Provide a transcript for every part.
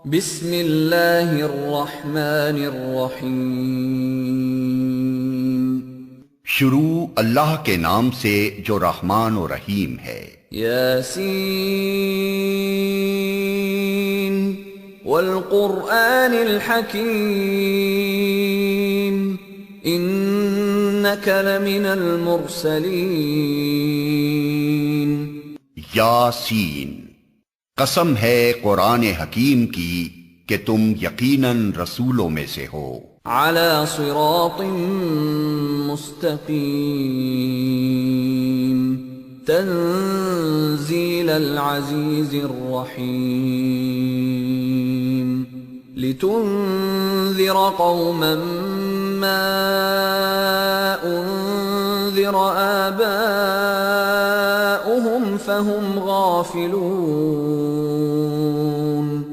بسم اللہ الرحمن الرحیم شروع اللہ کے نام سے جو رحمان و رحیم ہے۔ یاسین والقرآن الحکیم انک لمن المرسلین۔ یاسین، قسم ہے قرآن حکیم کی کہ تم یقیناً رسولوں میں سے ہو۔ علی صراط مستقیم تنزیل العزیز الرحیم لتنذر قوما ما انذر آباؤهم فهم غافلون۔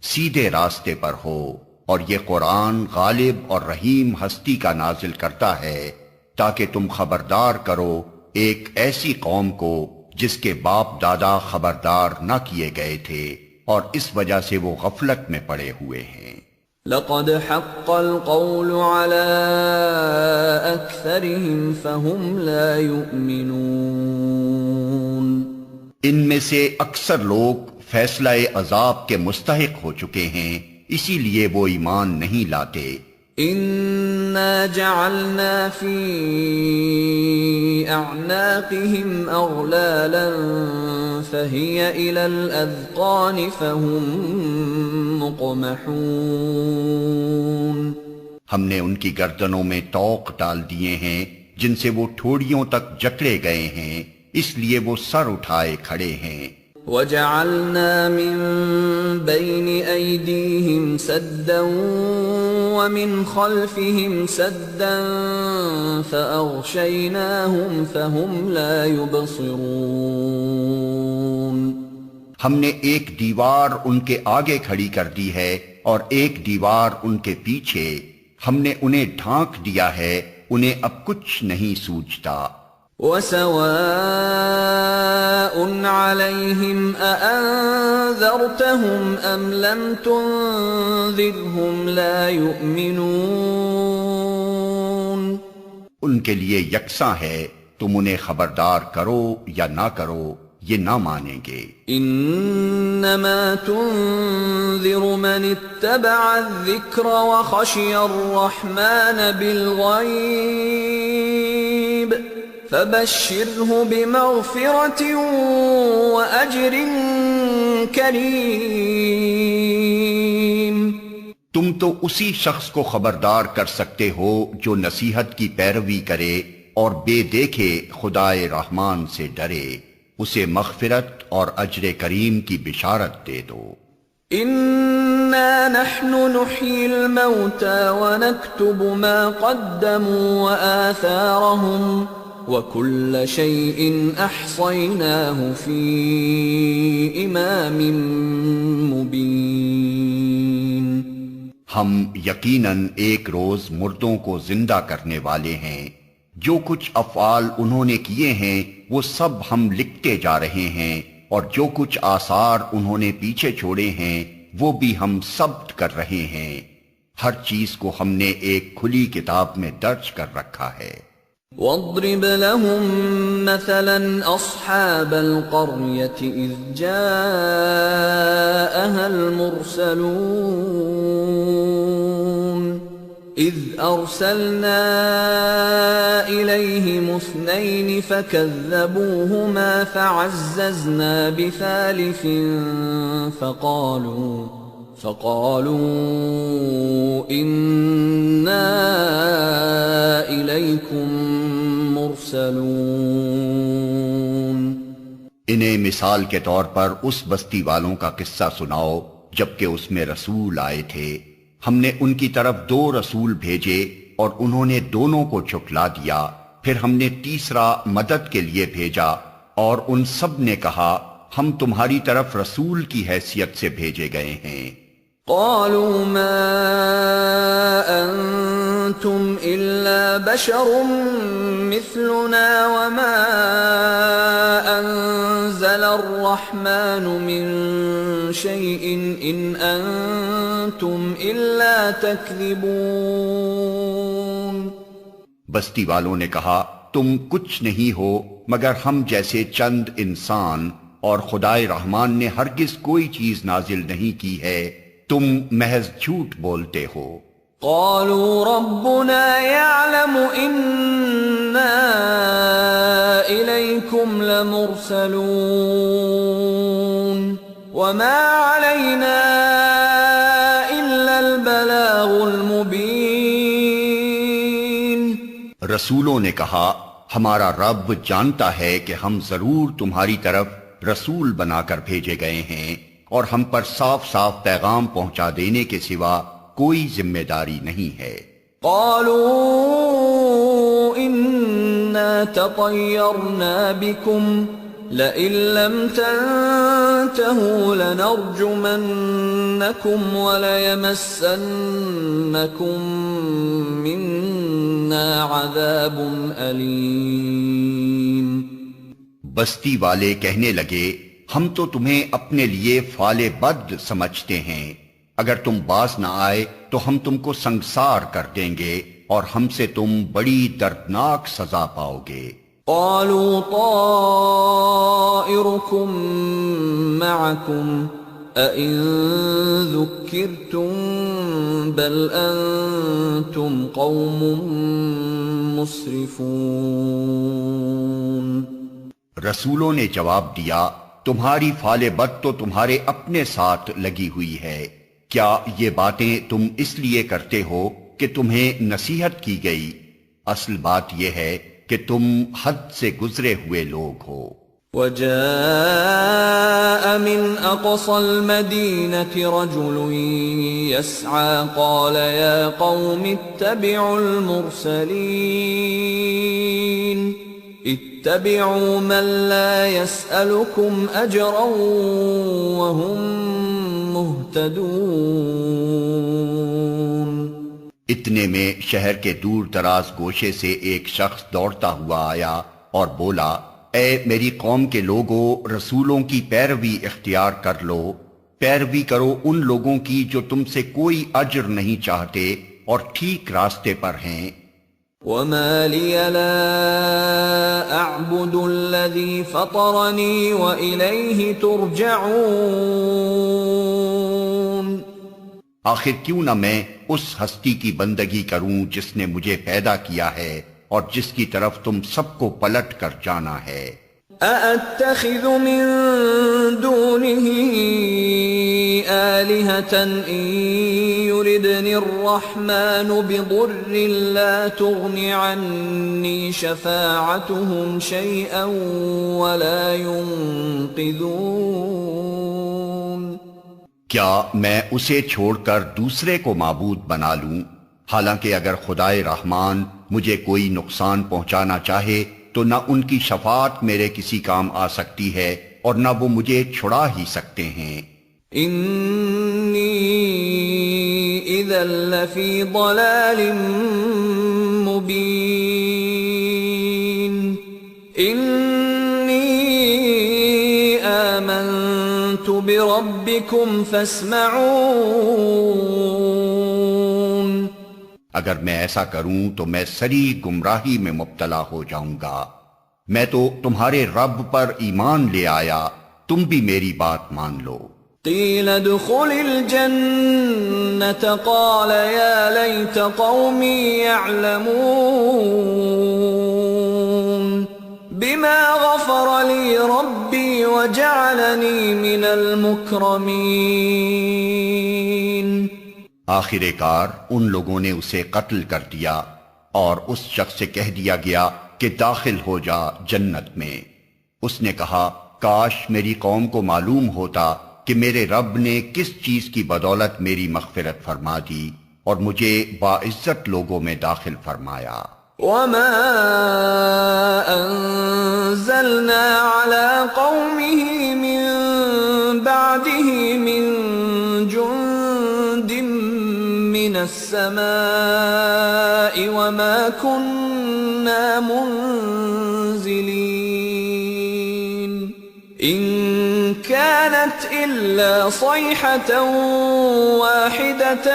سیدھے راستے پر ہو، اور یہ قرآن غالب اور رحیم ہستی کا نازل کرتا ہے تاکہ تم خبردار کرو ایک ایسی قوم کو جس کے باپ دادا خبردار نہ کیے گئے تھے اور اس وجہ سے وہ غفلت میں پڑے ہوئے ہیں۔ لقد حق القول على اکثرهم فهم لا يؤمنون۔ ان میں سے اکثر لوگ فیصلہ عذاب کے مستحق ہو چکے ہیں، اسی لیے وہ ایمان نہیں لاتے۔ انا جعلنا فی اعناقهم اغلالا فهي الى الاذقان فهم مقمحون۔ ہم نے ان کی گردنوں میں طوق ڈال دیے ہیں جن سے وہ ٹھوڑیوں تک جکڑے گئے ہیں، اس لیے وہ سر اٹھائے کھڑے ہیں۔ وَجَعَلْنَا مِن بَيْنِ أَيْدِيهِمْ سَدًّا وَمِنْ خَلْفِهِمْ سَدًّا فَأَغْشَيْنَاهُمْ فَهُمْ لَا يُبْصِرُونَ۔ ہم نے ایک دیوار ان کے آگے کھڑی کر دی ہے اور ایک دیوار ان کے پیچھے، ہم نے انہیں ڈھانک دیا ہے، انہیں اب کچھ نہیں سوجتا۔ وَسَوَاءٌ عَلَيْهِمْ أَأَنذَرْتَهُمْ أَمْ لَمْ تُنذِرْهُمْ لَا يُؤْمِنُونَ۔ ان کے لیے یکساں ہے، تم انہیں خبردار کرو یا نہ کرو، یہ نہ مانیں گے۔ انما تنذر من اتبع الذکر وخشی الرحمن بالغیب فبشره بمغفرة وأجر کریم۔ تم تو اسی شخص کو خبردار کر سکتے ہو جو نصیحت کی پیروی کرے اور بے دیکھے خدائے رحمان سے ڈرے، اسے مغفرت اور اجر کریم کی بشارت دے دو۔ اِنَّا نَحْنُ نُحْيِي الْمَوْتَى وَنَكْتُبُ مَا قَدَّمُوا وَآثَارَهُمْ وَكُلَّ شَيْءٍ أَحْصَيْنَاهُ فِي إِمَامٍ مُبِينٍ۔ ہم یقیناً ایک روز مردوں کو زندہ کرنے والے ہیں، جو کچھ افعال انہوں نے کیے ہیں وہ سب ہم لکھتے جا رہے ہیں، اور جو کچھ آثار انہوں نے پیچھے چھوڑے ہیں وہ بھی ہم ثبت کر رہے ہیں۔ ہر چیز کو ہم نے ایک کھلی کتاب میں درج کر رکھا ہے۔ وَاضْرِبْ لَهُم مَّثَلًا أَصْحَابَ الْقَرْيَةِ إِذْ جَاءَهَا الْمُرْسَلُونَ إِذْ أَرْسَلْنَا إِلَيْهِمُ اثْنَيْنِ فَكَذَّبُوهُمَا فَعَزَّزْنَا بِثَالِثٍ فَقَالُوا إِنَّا إِلَيْكُمْ مُرْسَلُونَ۔ انہیں مثال کے طور پر اس بستی والوں کا قصہ سناؤ جبکہ اس میں رسول آئے تھے، ہم نے ان کی طرف 2 رسول بھیجے اور انہوں نے دونوں کو جھٹلا دیا، پھر ہم نے تیسرا مدد کے لیے بھیجا اور ان سب نے کہا ہم تمہاری طرف رسول کی حیثیت سے بھیجے گئے ہیں۔ قالوا ما انتم الا بشر مثلنا وما انزل نزل الرحمن من شيء إن أنتم إلا تكذبون. بستی والوں نے کہا تم کچھ نہیں ہو مگر ہم جیسے چند انسان، اور خدائے رحمان نے ہرگز کوئی چیز نازل نہیں کی ہے، تم محض جھوٹ بولتے ہو. قالوا ربنا يعلم إنا إليكم لمرسلون وما علينا إلا البلاغ المبين. رسولوں نے کہا ہمارا رب جانتا ہے کہ ہم ضرور تمہاری طرف رسول بنا کر بھیجے گئے ہیں، اور ہم پر صاف صاف پیغام پہنچا دینے کے سوا کوئی ذمہ داری نہیں ہے. قالوا إنا تطيرنا بكم لئن لم تنتهوا لنرجمنكم وليمسنكم منا عذاب أليم. بستی والے کہنے لگے ہم تو تمہیں اپنے لیے فال بد سمجھتے ہیں، اگر تم باز نہ آئے تو ہم تم کو سنگسار کر دیں گے اور ہم سے تم بڑی دردناک سزا پاؤ گے. قالوا طائركم معكم أئن ذكرتم بل أنتم قوم مسرفون. رسولوں نے جواب دیا تمہاری فال بد تو تمہارے اپنے ساتھ لگی ہوئی ہے، کیا یہ باتیں تم اس لیے کرتے ہو کہ تمہیں نصیحت کی گئی؟ اصل بات یہ ہے کہ تم حد سے گزرے ہوئے لوگ ہو. وجاء من أقصى المدينة رجل يسعى قال يا قوم اتبعوا المرسلين اتبعوا من لا يسألكم أجرا وهم مهتدون. اتنے میں شہر کے دور دراز گوشے سے ایک شخص دوڑتا ہوا آیا اور بولا اے میری قوم کے لوگوں، رسولوں کی پیروی اختیار کر لو، پیروی کرو ان لوگوں کی جو تم سے کوئی اجر نہیں چاہتے اور ٹھیک راستے پر ہیں. وما لي لا أعبد الذي فطرني وإليه ترجعون. آخر کیوں نہ میں اس ہستی کی بندگی کروں جس نے مجھے پیدا کیا ہے اور جس کی طرف تم سب کو پلٹ کر جانا ہے. أأتخذ من دونه آلهة إن يردني الرحمن بضر لا تغن عني شفاعتهم شيئا ولا ينقذون. کیا میں اسے چھوڑ کر دوسرے کو معبود بنا لوں، حالانکہ اگر خدائے رحمان مجھے کوئی نقصان پہنچانا چاہے تو نہ ان کی شفاعت میرے کسی کام آ سکتی ہے اور نہ وہ مجھے چھڑا ہی سکتے ہیں. انی اذا لفی ضلال مبین. انی آمنت بربکم فاسمعون. اگر میں ایسا کروں تو میں سری گمراہی میں مبتلا ہو جاؤں گا. میں تو تمہارے رب پر ایمان لے آیا، تم بھی میری بات مان لو. قیل ادخل الجنة قال یا لیت قومی یعلمون بما غفر لی ربی وجعلنی من المکرمین. آخر کار ان لوگوں نے اسے قتل کر دیا اور اس شخص سے کہہ دیا گیا کہ داخل ہو جا جنت میں. اس نے کہا کاش میری قوم کو معلوم ہوتا کہ میرے رب نے کس چیز کی بدولت میری مغفرت فرما دی اور مجھے باعزت لوگوں میں داخل فرمایا. وما انزلنا على قومه من بعده من جند من السماء وما كنا منزلين إن كانت إلا صيحة واحدة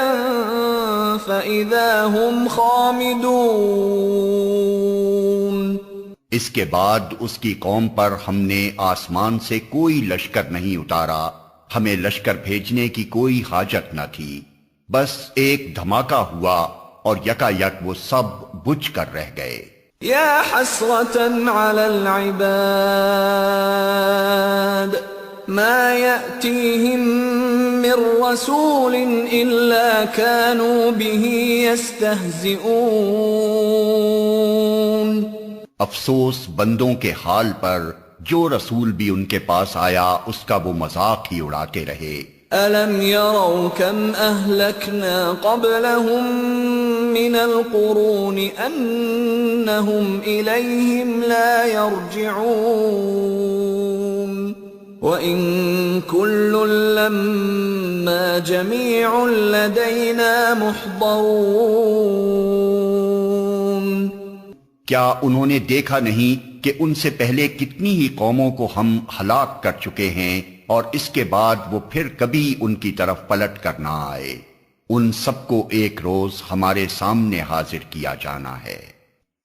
فإذا هم خامدون. اس کے بعد اس کی قوم پر ہم نے آسمان سے کوئی لشکر نہیں اتارا، ہمیں لشکر بھیجنے کی کوئی حاجت نہ تھی، بس ایک دھماکہ ہوا اور یکا یک وہ سب بجھ کر رہ گئے. يا حسرة على العباد ما يأتيهم من رسول إلا كانوا به يستهزئون. افسوس بندوں کے حال پر جو رسول بھی ان کے پاس آیا اس کا وہ مذاق ہی اڑاتے رہے. ألم يروا كم أهلكنا قبلهم من القرون أنهم إليهم لا يرجعون وإن كل لما جميع لدينا محضرون. کیا انہوں نے دیکھا نہیں کہ ان سے پہلے کتنی ہی قوموں کو ہم ہلاک کر چکے ہیں اور اس کے بعد وہ پھر کبھی ان کی طرف پلٹ کر نہ آئے. ان سب کو ایک روز ہمارے سامنے حاضر کیا جانا ہے.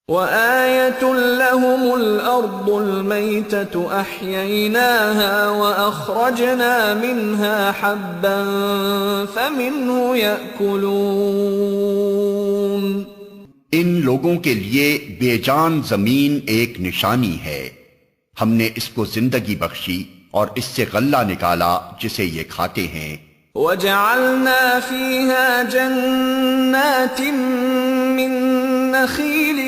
وَآيَةٌ لَهُمُ الْأَرْضُ الْمَيْتَةُ أَحْيَيْنَاهَا وَأَخْرَجْنَا مِنْهَا حَبًّا فَمِنْهُ يَأْكُلُونَ. ان لوگوں کے لیے بے جان زمین ایک نشانی ہے، ہم نے اس کو زندگی بخشی اور اس سے غلہ نکالا جسے یہ کھاتے ہیں. وَجَعَلْنَا فِيهَا جَنَّاتٍ مِّن نَخِيلٍ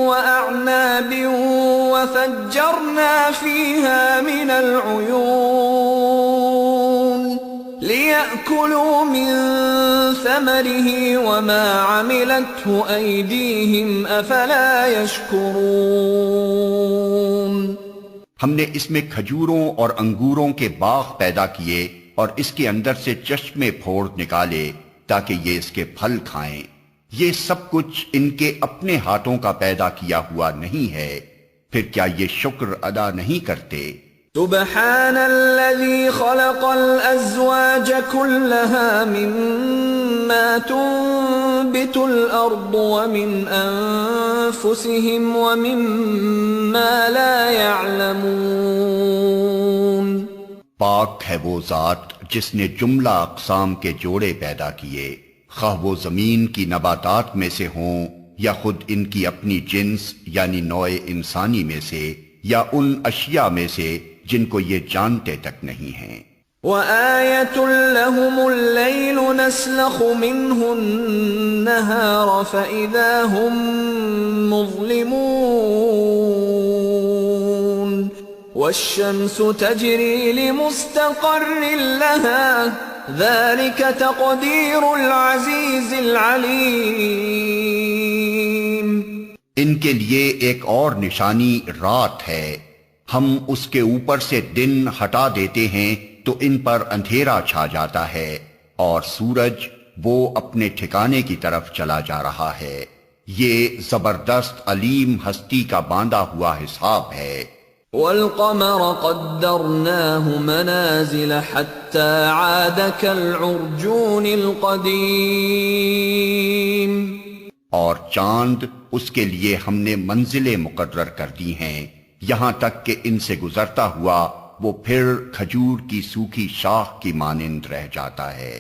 وَأَعْنَابٍ وَفَجَّرْنَا فِيهَا مِنَ الْعُيُونِ لِيَأْكُلُوا مِن ثَمَرِهِ وَمَا عَمِلَتْهُ أَيْدِيهِمْ أَفَلَا يَشْكُرُونَ. ہم نے اس میں کھجوروں اور انگوروں کے باغ پیدا کیے اور اس کے اندر سے چشمے پھوڑ نکالے تاکہ یہ اس کے پھل کھائیں. یہ سب کچھ ان کے اپنے ہاتھوں کا پیدا کیا ہوا نہیں ہے، پھر کیا یہ شکر ادا نہیں کرتے؟ سبحان الذي خلق الأزواج كلها مما تنبت الأرض ومن أنفسهم ومما لا يعلمون. پاک ہے وہ ذات جس نے جملہ اقسام کے جوڑے پیدا کیے، خواہ وہ زمین کی نباتات میں سے ہوں یا خود ان کی اپنی جنس یعنی نوع انسانی میں سے یا ان اشیاء میں سے جن کو یہ جانتے تک نہیں ہیں. وَآيَةٌ لَهُمُ اللَّيْلُ نَسْلَخُ مِنْهُ النَّهَارَ فَإِذَا هُمْ مُظْلِمُونَ وَالشَّمْسُ تَجْرِي لِمُسْتَقَرٍّ لَهَا ذَلِكَ تَقْدِيرُ الْعَزِيزِ الْعَلِيمِ. ان کے لیے ایک اور نشانی رات ہے، ہم اس کے اوپر سے دن ہٹا دیتے ہیں تو ان پر اندھیرا چھا جاتا ہے اور سورج وہ اپنے ٹھکانے کی طرف چلا جا رہا ہے. یہ زبردست علیم ہستی کا باندھا ہوا حساب ہے. وَالْقَمَرَ قَدَّرْنَاهُ مَنَازِلَ حَتَّى عَادَ كَالْعُرْجُونِ الْقَدِيمِ. اور چاند اس کے لیے ہم نے منزلیں مقرر کر دی ہیں یہاں تک کہ ان سے گزرتا ہوا وہ پھر کھجور کی سوکھی شاخ کی مانند رہ جاتا ہے.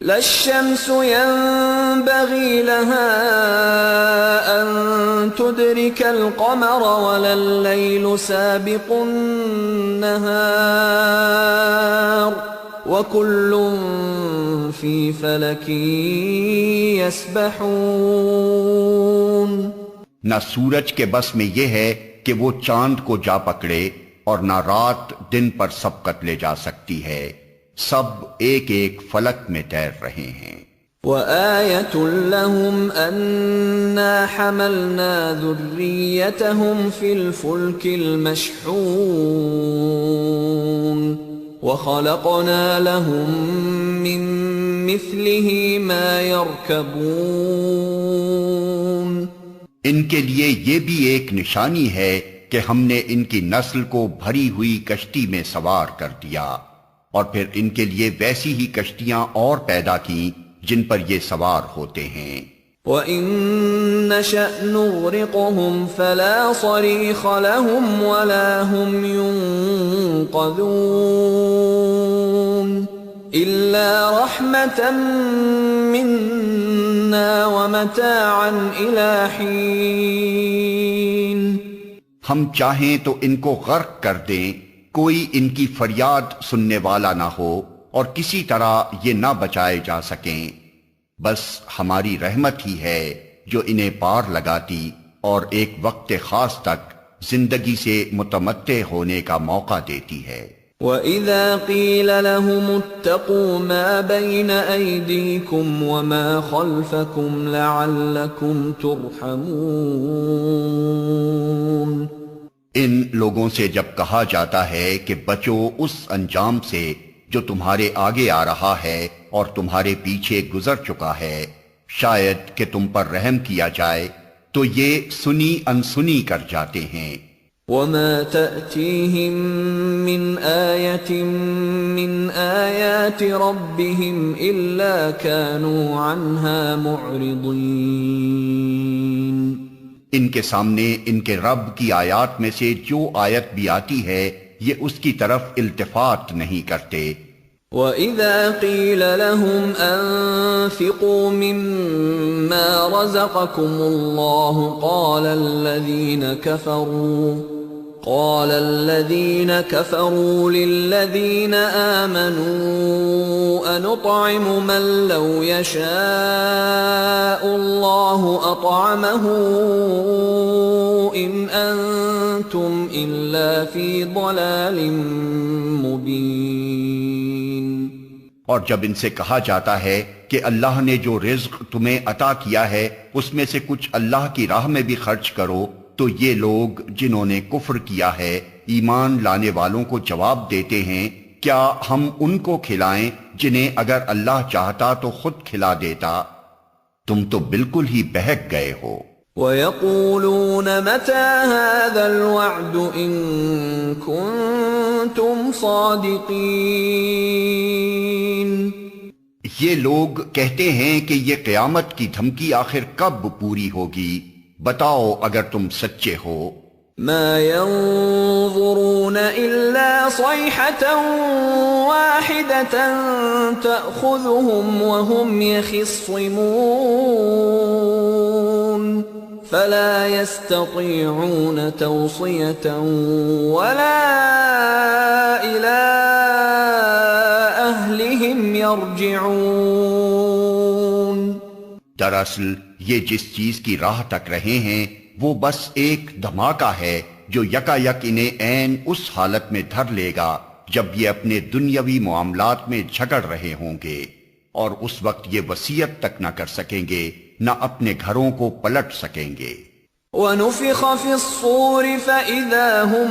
لا الشمس ينبغي لها أن تدرك القمر ولا الليل سابق النهار وكل في فلك يسبحون. نہ سورج کے بس میں یہ ہے کہ وہ چاند کو جا پکڑے اور نہ رات دن پر سبقت لے جا سکتی ہے، سب ایک ایک فلک میں تیر رہے ہیں. وَآيَةٌ لَهُمْ أَنَّا حَمَلْنَا ذُرِّيَّتَهُمْ فِي الْفُلْكِ الْمَشْحُونِ وَخَلَقْنَا لَهُم مِّن مِّثْلِهِ مَا يَرْكَبُونَ. ان کے لیے یہ بھی ایک نشانی ہے کہ ہم نے ان کی نسل کو بھری ہوئی کشتی میں سوار کر دیا اور پھر ان کے لیے ویسی ہی کشتیاں اور پیدا کیں جن پر یہ سوار ہوتے ہیں۔ وَإِن نَّشَأْ نُغْرِقْهُمْ فَلَا صَرِيخَ لَهُمْ وَلَا هُمْ يُنقَذُونَ إِلَّا رَحْمَةً مِّنَّا وَمَتَاعًا إِلَىٰ حِينٍ۔ ہم چاہیں تو ان کو غرق کر دیں، کوئی ان کی فریاد سننے والا نہ ہو اور کسی طرح یہ نہ بچائے جا سکیں، بس ہماری رحمت ہی ہے جو انہیں پار لگاتی اور ایک وقت خاص تک زندگی سے متمتع ہونے کا موقع دیتی ہے۔ وَإِذَا قِيلَ لَهُمُ اتَّقُوا مَا بَيْنَ أَيْدِيكُمْ وَمَا خَلْفَكُمْ لَعَلَّكُمْ تُرْحَمُونَ۔ ان لوگوں سے جب کہا جاتا ہے کہ بچو اس انجام سے جو تمہارے آگے آ رہا ہے اور تمہارے پیچھے گزر چکا ہے، شاید کہ تم پر رحم کیا جائے، تو یہ سنی انسنی کر جاتے ہیں۔ وَمَا تَأْتِيهِم مِّنْ آيَةٍ مِّنْ آيَاتِ رَبِّهِمْ إِلَّا كَانُوا عَنْهَا مُعْرِضِينَ۔ ان کے سامنے ان کے رب کی آیات میں سے جو آیت بھی آتی ہے یہ اس کی طرف التفات نہیں کرتے۔ وَإِذَا قِيلَ لَهُمْ أَنفِقُوا مِمَّا رَزَقَكُمُ اللَّهُ قَالَ الَّذِينَ كَفَرُوا لِلَّذِينَ آمَنُوا أَنُطْعِمُ مَن لَّوْ يَشَاءُ اللَّهُ أَطْعَمَهُ إِنْ أَنتُمْ إِلَّا فِي ضَلَالٍ مُّبِينٍ۔ اور جب ان سے کہا جاتا ہے کہ اللہ نے جو رزق تمہیں عطا کیا ہے اس میں سے کچھ اللہ کی راہ میں بھی خرچ کرو، تو یہ لوگ جنہوں نے کفر کیا ہے ایمان لانے والوں کو جواب دیتے ہیں، کیا ہم ان کو کھلائیں جنہیں اگر اللہ چاہتا تو خود کھلا دیتا؟ تم تو بالکل ہی بہک گئے ہو۔ وَيَقُولُونَ مَتَى هَذَا الْوَعْدُ إِن كُنتُمْ صَادِقِينَ۔ یہ لوگ کہتے ہیں کہ یہ قیامت کی دھمکی آخر کب پوری ہوگی، بتاؤ اگر تم سچے ہو۔ ما ينظرون إلا صيحة واحدة تأخذهم وهم يخصمون فلا يستطيعون توصية ولا إلى أهلهم يرجعون۔ دراصل یہ جس چیز کی راہ تک رہے ہیں وہ بس ایک دھماکہ ہے جو یکا یک انہیں عین اس حالت میں دھر لے گا جب یہ اپنے دنیاوی معاملات میں جھگڑ رہے ہوں گے، اور اس وقت یہ وصیت تک نہ کر سکیں گے، نہ اپنے گھروں کو پلٹ سکیں گے۔ وَنُفِخَ فِي الصُّورِ فَإِذَا هُم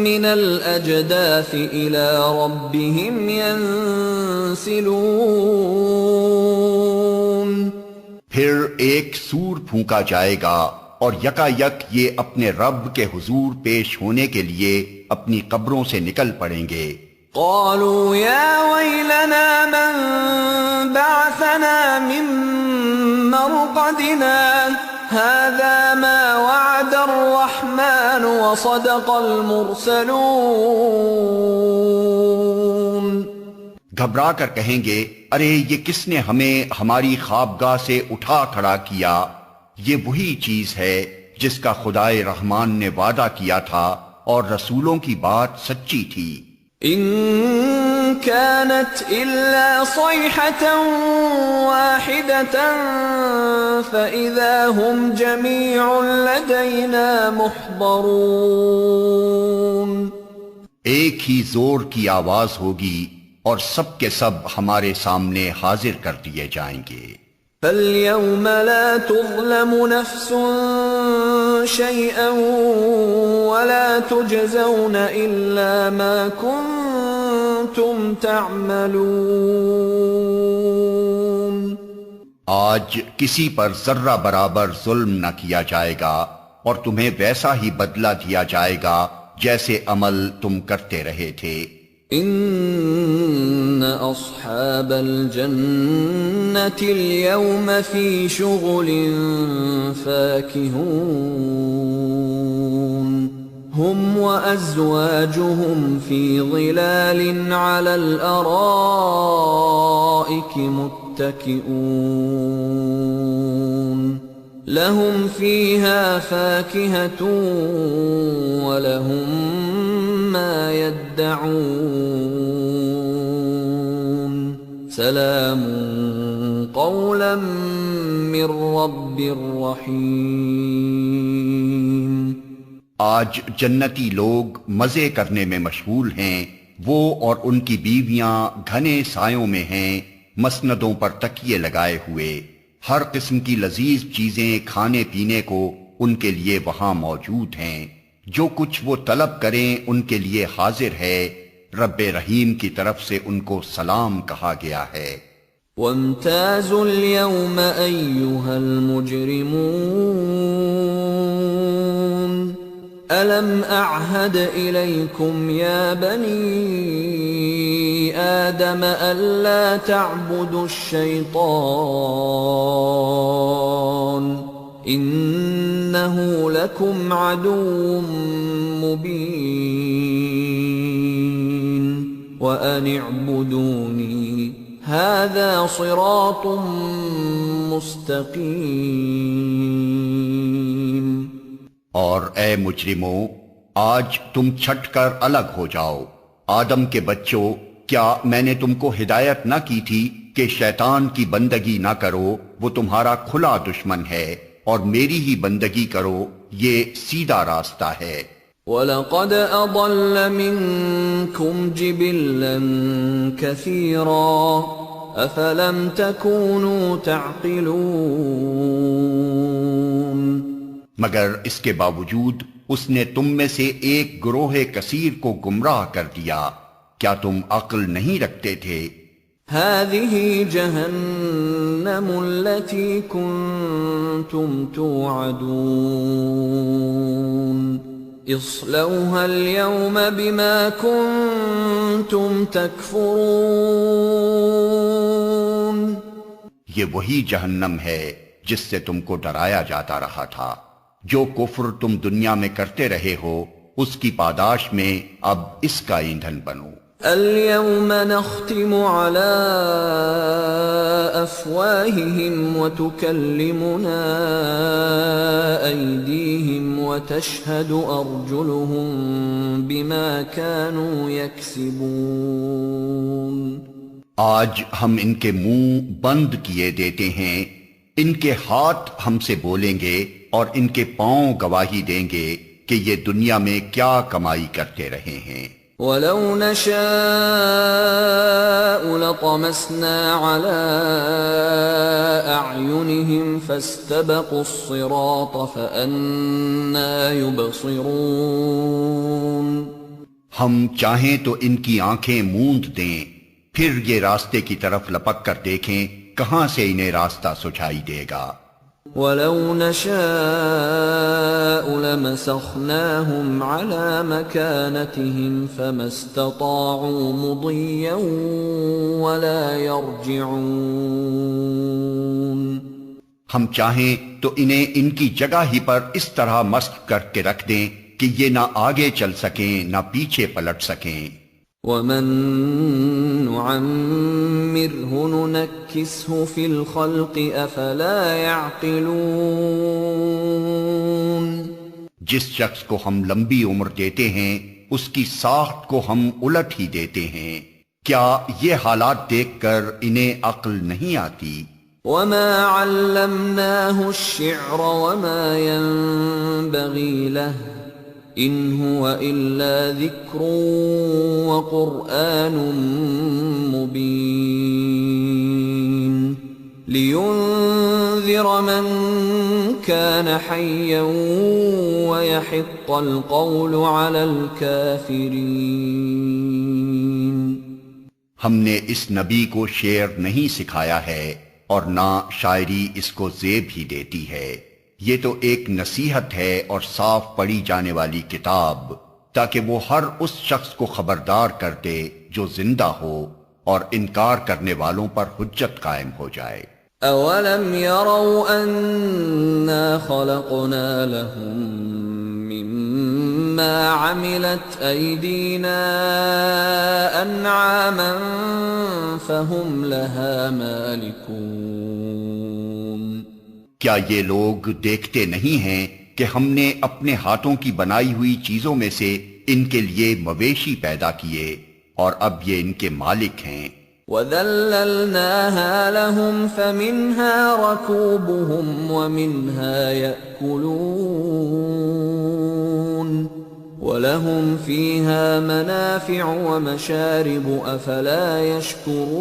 مِّنَ الْأَجْدَاثِ إِلَىٰ رَبِّهِمْ يَنسِلُونَ۔ پھر ایک سور پھونکا جائے گا اور یکا یک یہ اپنے رب کے حضور پیش ہونے کے لیے اپنی قبروں سے نکل پڑیں گے۔ قالوا يا ويلنا من بعثنا من مرقدنا هذا ما وعد الرحمن وصدق المرسلون۔ گھبرا کر کہیں گے، ارے یہ کس نے ہمیں ہماری خوابگاہ سے اٹھا کھڑا کیا؟ یہ وہی چیز ہے جس کا خدائے رحمان نے وعدہ کیا تھا اور رسولوں کی بات سچی تھی۔ ان كانت الا صيحة واحدة فاذا هم جميع لدينا محضرون۔ ایک ہی زور کی آواز ہوگی اور سب کے سب ہمارے سامنے حاضر کر دیے جائیں گے۔ فَالْيَوْمَ لَا تُظْلَمُ نَفْسٌ شَيْئًا وَلَا تُجْزَوْنَ إِلَّا مَا كُنتُمْ تَعْمَلُونَ۔ آج کسی پر ذرہ برابر ظلم نہ کیا جائے گا اور تمہیں ویسا ہی بدلہ دیا جائے گا جیسے عمل تم کرتے رہے تھے۔ ان اصحاب الجنة اليوم في شغل فاكهون هم وازواجهم في ظلال على الارائك متكئون لهم فيها فاكهة ولهم ما يدعون سلام قولا من رب رحیم۔ آج جنتی لوگ مزے کرنے میں مشغول ہیں، وہ اور ان کی بیویاں گھنے سایوں میں ہیں، مسندوں پر تکیے لگائے ہوئے، ہر قسم کی لذیذ چیزیں کھانے پینے کو ان کے لیے وہاں موجود ہیں، جو کچھ وہ طلب کریں ان کے لیے حاضر ہے، رب رحیم کی طرف سے ان کو سلام کہا گیا ہے۔ وامتازوا اليوم أيها المجرمون ألم أعهد إليكم يا بني آدم ألا تعبدوا الشيطان إنه لكم عدو مبين وأن اعبدوني هذا صراط مستقیم۔ اور اے مجرموں، آج تم چھٹ کر الگ ہو جاؤ۔ آدم کے بچوں، کیا میں نے تم کو ہدایت نہ کی تھی کہ شیطان کی بندگی نہ کرو، وہ تمہارا کھلا دشمن ہے، اور میری ہی بندگی کرو، یہ سیدھا راستہ ہے۔ وَلَقَدْ أَضَلَّ مِنكُمْ جِبِلًّا كَثِيرًا أَفَلَمْ تَكُونُوا تَعْقِلُونَ۔ مگر اس کے باوجود اس نے تم میں سے ایک گروہ کثیر کو گمراہ کر دیا، کیا تم عقل نہیں رکھتے تھے؟ هذه جهنم التي كنتم توعدون اصلوها اليوم بما كنتم تكفرون۔ یہ وہی جہنم ہے جس سے تم کو ڈرایا جاتا رہا تھا، جو کفر تم دنیا میں کرتے رہے ہو اس کی پاداش میں اب اس کا ایندھن بنو۔ اليوم نختم على أفواههم وتكلمنا أيديهم وتشهد أرجلهم بما كانوا يكسبون۔ آج ہم ان کے منہ بند کیے دیتے ہیں، ان کے ہاتھ ہم سے بولیں گے اور ان کے پاؤں گواہی دیں گے کہ یہ دنیا میں کیا کمائی کرتے رہے ہیں۔ وَلَوْ نَشَاءُ لَطَمَسْنَا عَلَىٰ أَعْيُنِهِمْ فَاسْتَبَقُوا الصِّرَاطَ فَأَنَّىٰ يُبْصِرُونَ۔ ہم چاہیں تو ان کی آنکھیں موند دیں، پھر یہ راستے کی طرف لپک کر دیکھیں کہاں سے انہیں راستہ سجھائی دے گا۔ وَلَوْ نَشَاءُ لَمَسَخْنَاهُمْ عَلَىٰ مَكَانَتِهِمْ فَمَا اسْتَطَاعُوا مُضِيًّا وَلَا يَرْجِعُونَ۔ ہم چاہیں تو انہیں ان کی جگہ ہی پر اس طرح مسخ کر کے رکھ دیں کہ یہ نہ آگے چل سکیں نہ پیچھے پلٹ سکیں۔ وَمَن نُعَمِّرْهُ نُنَكِّسْهُ فِي الْخَلْقِ أَفَلَا يَعْقِلُونَ۔ جس شخص کو ہم لمبی عمر دیتے ہیں اس کی ساخت کو ہم الٹ ہی دیتے ہیں، کیا یہ حالات دیکھ کر انہیں عقل نہیں آتی؟ وَمَا عَلَّمْنَاهُ الشِّعْرَ وَمَا يَنبَغِي لَهُ إِنْ هُوَ إِلَّا ذِكْرٌ وَقُرْآنٌ مُبِينٌ لِيُنذِرَ مَن كَانَ حَيًّا وَيَحِقَّ الْقَوْلُ عَلَى الْكَافِرِينَ۔ ہم نے اس نبی کو شعر نہیں سکھایا ہے اور نہ شاعری اس کو زیب ہی دیتی ہے، یہ تو ایک نصیحت ہے اور صاف پڑھی جانے والی کتاب، تاکہ وہ ہر اس شخص کو خبردار کر دے جو زندہ ہو، اور انکار کرنے والوں پر حجت قائم ہو جائے۔ اولم يروا انا خلقنا لهم مما عملت ايدينا انعاما فهم لها مالكون؟ کیا یہ لوگ دیکھتے نہیں ہیں کہ ہم نے اپنے ہاتھوں کی بنائی ہوئی چیزوں میں سے ان کے لیے مویشی پیدا کیے اور اب یہ ان کے مالک ہیں۔ وَذَلَّلْنَاهَا لَهُمْ فَمِنْهَا رَكُوبُهُمْ وَمِنْهَا يَأْكُلُونَ وَلَهُمْ فِيهَا مَنَافِعُ وَمَشَارِبُ أَفَلَا يَشْكُرُونَ۔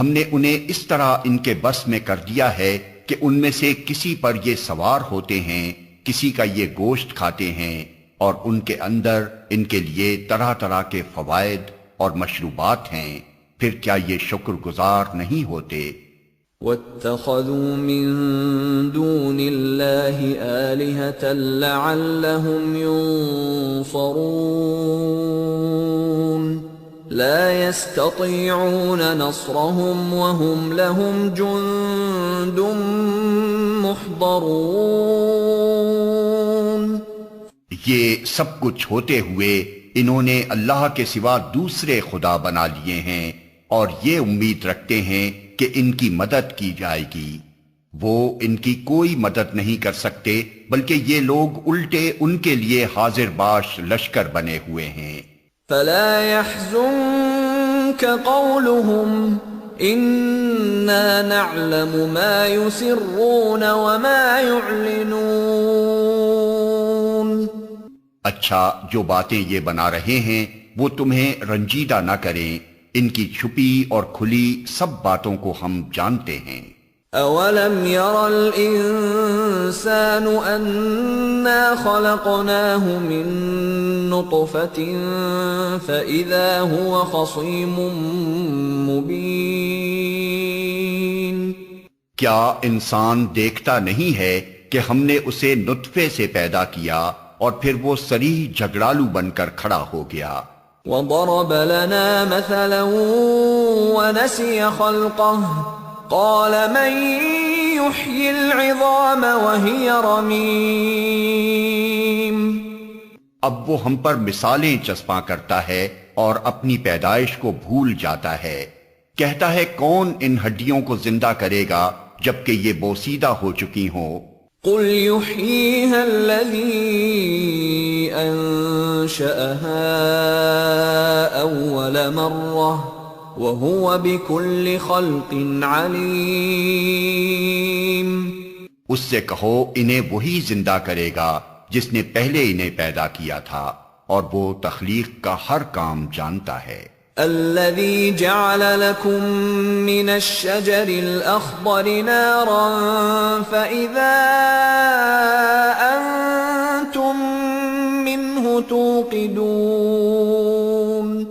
ہم نے انہیں اس طرح ان کے بس میں کر دیا ہے کہ ان میں سے کسی پر یہ سوار ہوتے ہیں، کسی کا یہ گوشت کھاتے ہیں، اور ان کے اندر ان کے لیے طرح طرح کے فوائد اور مشروبات ہیں، پھر کیا یہ شکر گزار نہیں ہوتے؟ وَاتَّخَذُوا مِن دُونِ اللَّهِ آلِهَةً لَعَلَّهُمْ يُنصَرُونَ لَا يَسْتَطِيعُونَ نَصْرَهُمْ وَهُمْ لَهُمْ جُندٌ مُحْضَرُونَ۔ یہ سب کچھ ہوتے ہوئے انہوں نے اللہ کے سوا دوسرے خدا بنا لیے ہیں اور یہ امید رکھتے ہیں کہ ان کی مدد کی جائے گی۔ وہ ان کی کوئی مدد نہیں کر سکتے، بلکہ یہ لوگ الٹے ان کے لیے حاضر باش لشکر بنے ہوئے ہیں۔ فَلَا يَحْزُنكَ قَوْلُهُمْ إِنَّا نَعْلَمُ مَا يُسِرُّونَ وَمَا يُعْلِنُونَ۔ اچھا، جو باتیں یہ بنا رہے ہیں وہ تمہیں رنجیدہ نہ کریں، ان کی چھپی اور کھلی سب باتوں کو ہم جانتے ہیں۔ اولم ير الانسان انا خلقناه من نطفة فاذا هو خصيم مبين۔ کیا انسان دیکھتا نہیں ہے کہ ہم نے اسے نطفے سے پیدا کیا اور پھر وہ صریح جھگڑالو بن کر کھڑا ہو گیا۔ وضرب لنا مثلا ونسي خلقه قال من يحيي العظام وهي رميم۔ اب وہ ہم پر مثالیں چسپاں کرتا ہے اور اپنی پیدائش کو بھول جاتا ہے، کہتا ہے کون ان ہڈیوں کو زندہ کرے گا جبکہ یہ بوسیدہ ہو چکی ہوں۔ قل يحييها الذي أنشأها أول مرة وهو بكل خلق عليم۔ اس سے کہو انہیں وہی زندہ کرے گا جس نے پہلے انہیں پیدا کیا تھا، اور وہ تخلیق کا ہر کام جانتا ہے۔ الذي جعل لكم من الشجر الأخضر نارا فإذا أنتم منه توقدون۔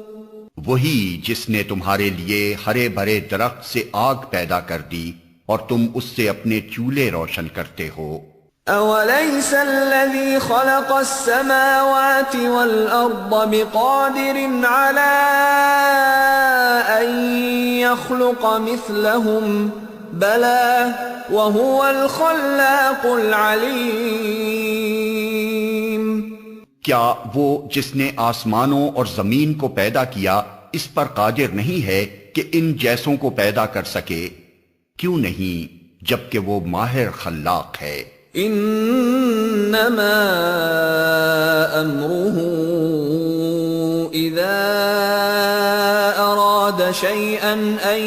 وہی جس نے تمہارے لیے ہرے بھرے درخت سے آگ پیدا کر دی اور تم اس سے اپنے چولہے روشن کرتے ہو۔ أوليس الذي خلق السماوات والأرض بقادر على أن يخلق مثلهم بلى وهو الخلاق العليم۔ کیا وہ جس نے آسمانوں اور زمین کو پیدا کیا اس پر قادر نہیں ہے کہ ان جیسوں کو پیدا کر سکے؟ کیوں نہیں، جبکہ وہ ماہر خلاق ہے۔ انما امره اذا اراد شيئا ان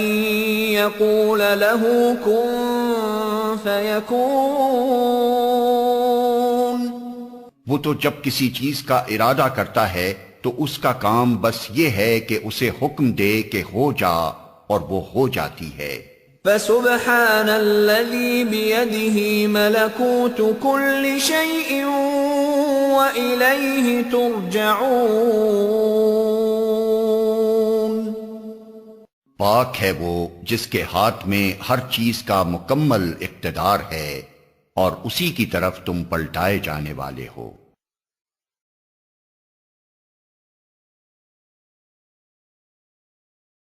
يقول له كن فيكون۔ وہ تو جب کسی چیز کا ارادہ کرتا ہے تو اس کا کام بس یہ ہے کہ اسے حکم دے کہ ہو جا، اور وہ ہو جاتی ہے۔ فسبحان الذي بيده ملكوت كل شيء وإليه ترجعون۔ پاک ہے وہ جس کے ہاتھ میں ہر چیز کا مکمل اقتدار ہے اور اسی کی طرف تم پلٹائے جانے والے ہو۔